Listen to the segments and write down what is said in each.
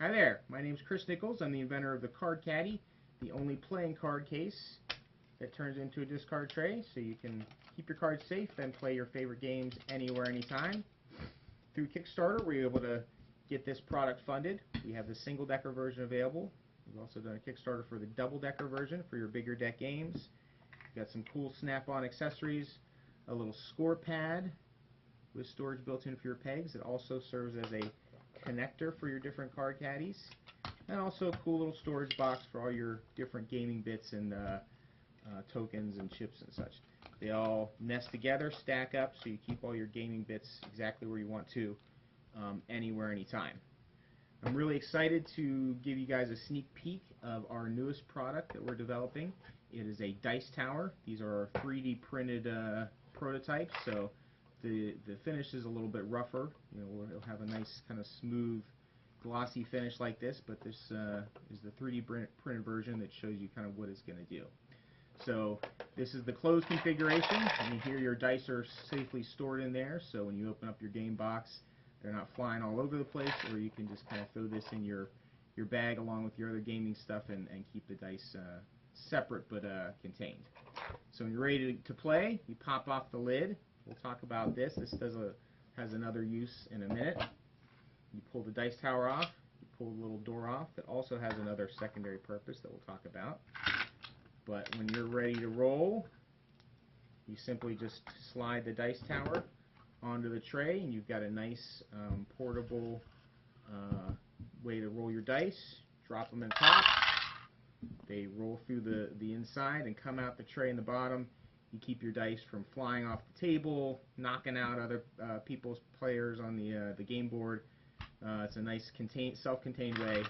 Hi there, my name's Chris Nichols. I'm the inventor of the Card Caddy, the only playing card case that turns into a discard tray so you can keep your cards safe and play your favorite games anywhere, anytime. Through Kickstarter, we're able to get this product funded. We have the single decker version available. We've also done a Kickstarter for the double decker version for your bigger deck games. We've got some cool snap-on accessories, a little score pad with storage built in for your pegs. It also serves as a connector for your different card caddies, and also a cool little storage box for all your different gaming bits and tokens and chips and such. They all nest together, stack up, so you keep all your gaming bits exactly where you want to, anywhere, anytime. I'm really excited to give you guys a sneak peek of our newest product that we're developing. It is a dice tower. These are 3D printed prototypes, so the finish is a little bit rougher. It'll have a nice kind of smooth, glossy finish like this, but this is the 3D printed version that shows you kind of what it's going to do. So this is the closed configuration, and here your dice are safely stored in there, so when you open up your game box, they're not flying all over the place, or you can just kind of throw this in your bag along with your other gaming stuff and keep the dice separate but contained. So when you're ready to play, you pop off the lid. We'll talk about this. This has another use in a minute. You pull the dice tower off. You pull the little door off. That also has another secondary purpose that we'll talk about. But when you're ready to roll, you simply just slide the dice tower onto the tray, and you've got a nice portable way to roll your dice. Drop them in top. They roll through the inside and come out the tray in the bottom. You keep your dice from flying off the table, knocking out other people's players on the game board. It's a nice self-contained way.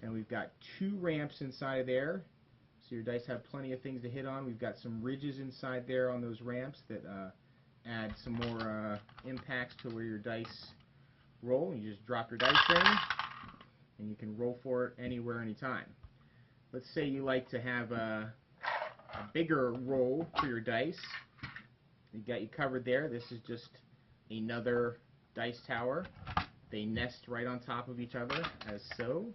And we've got 2 ramps inside of there, so your dice have plenty of things to hit on. We've got some ridges inside there on those ramps that add some more impacts to where your dice roll. You just drop your dice in, and you can roll for it anywhere, anytime. Let's say you like to have a bigger roll for your dice. We've got you covered there. This is just another dice tower. They nest right on top of each other, as so.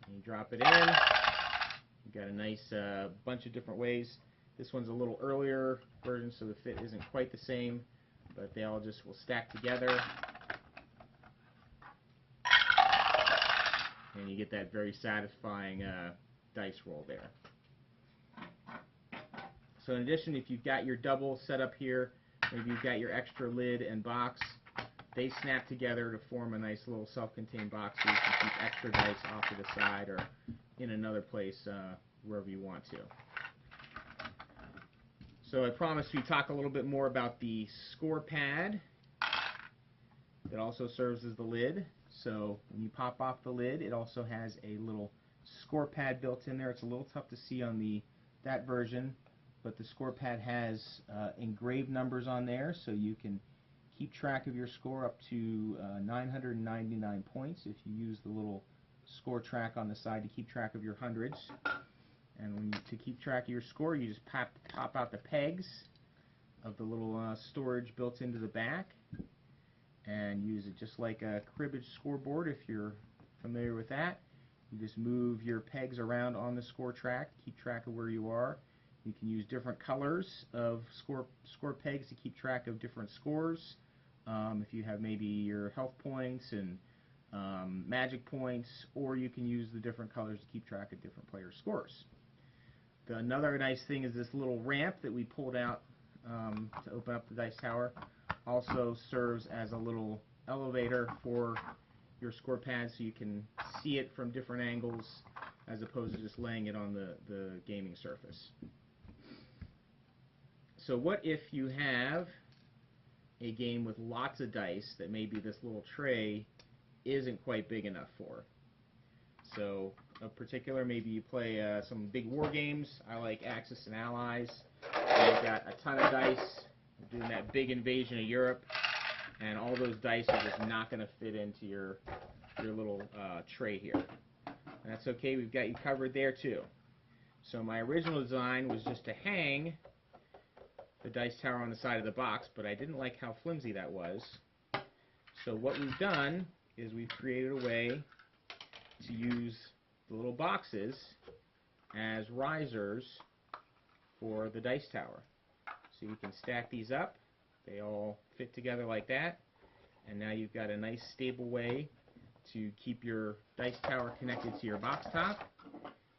And you drop it in. You've got a nice bunch of different ways. This one's a little earlier version, so the fit isn't quite the same, but they all just will stack together. And you get that very satisfying dice roll there. So in addition, if you've got your double set up here, maybe you've got your extra lid and box, they snap together to form a nice little self-contained box so you can keep extra dice off to the side or in another place wherever you want to. So I promised we talk a little bit more about the score pad that also serves as the lid. So when you pop off the lid, it also has a little score pad built in there. It's a little tough to see on that version, but the score pad has engraved numbers on there, so you can keep track of your score up to 999 points if you use the little score track on the side to keep track of your hundreds. And to keep track of your score, you just pop out the pegs of the little storage built into the back and use it just like a cribbage scoreboard if you're familiar with that. You just move your pegs around on the score track to keep track of where you are. You can use different colors of score pegs to keep track of different scores. If you have maybe your health points and magic points, or you can use the different colors to keep track of different players' scores. Another nice thing is this little ramp that we pulled out to open up the dice tower also serves as a little elevator for your score pad, so you can see it from different angles as opposed to just laying it on the gaming surface. So what if you have a game with lots of dice that maybe this little tray isn't quite big enough for? So in particular, maybe you play some big war games. I like Axis and Allies. You've got a ton of dice doing that big invasion of Europe, and all those dice are just not going to fit into your little tray here. And that's okay, we've got you covered there too. So my original design was just to hang the dice tower on the side of the box, but I didn't like how flimsy that was. So what we've done is we've created a way to use the little boxes as risers for the dice tower. So you can stack these up. They all fit together like that. And now you've got a nice stable way to keep your dice tower connected to your box top.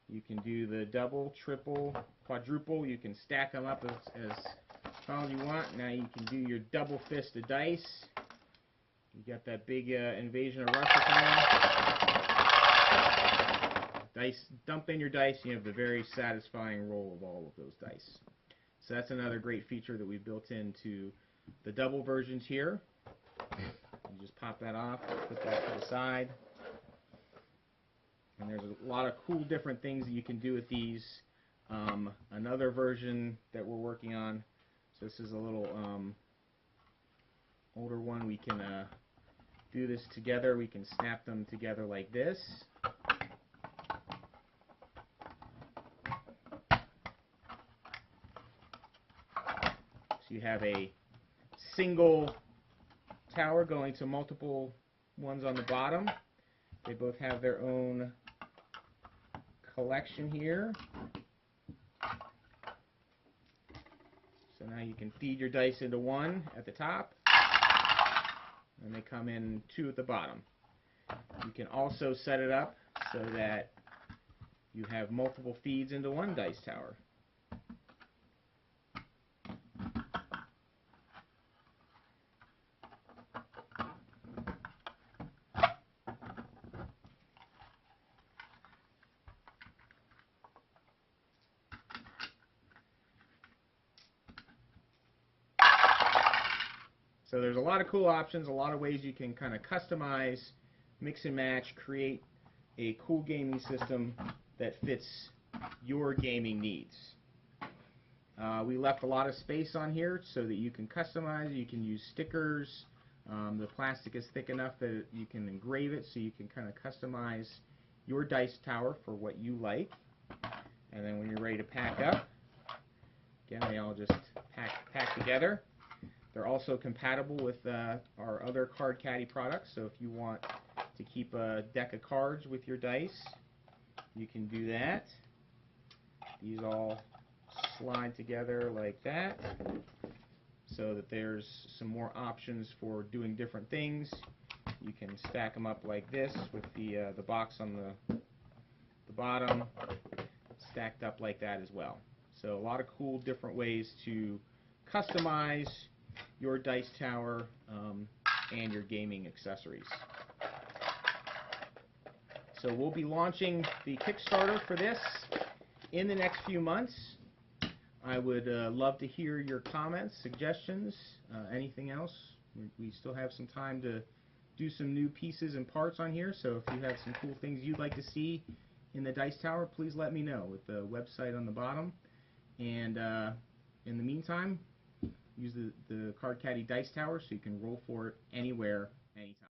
You can do the double, triple, quadruple. You can stack them up as tall as you want. Now you can do your double fist of dice. You got that big Invasion of Russia coming. Dice, dump in your dice, and you have the very satisfying roll of all of those dice. So that's another great feature that we built into the double versions here. You just pop that off, put that to the side. And there's a lot of cool different things that you can do with these. Another version that we're working on, so this is a little older one, we can do this together. We can snap them together like this. So you have a single tower going to multiple ones on the bottom. They both have their own collection here. So now you can feed your dice into one at the top, and they come in two at the bottom. You can also set it up so that you have multiple feeds into one dice tower. So there's a lot of cool options, a lot of ways you can kind of customize, mix and match, create a cool gaming system that fits your gaming needs. We left a lot of space on here so that you can customize. You can use stickers. The plastic is thick enough that you can engrave it, so you can kind of customize your dice tower for what you like. And then when you're ready to pack up, again, they all just pack together. They're also compatible with our other Card Caddy products, so if you want to keep a deck of cards with your dice, you can do that. These all slide together like that, so that there's some more options for doing different things. You can stack them up like this with the box on the bottom, stacked up like that as well. So a lot of cool different ways to customize your dice tower and your gaming accessories. So we'll be launching the Kickstarter for this in the next few months. I would love to hear your comments, suggestions, anything else. We still have some time to do some new pieces and parts on here, so if you have some cool things you'd like to see in the dice tower, please let me know with the website on the bottom. And in the meantime, use the Card Caddy Dice Tower so you can roll for it anywhere, anytime.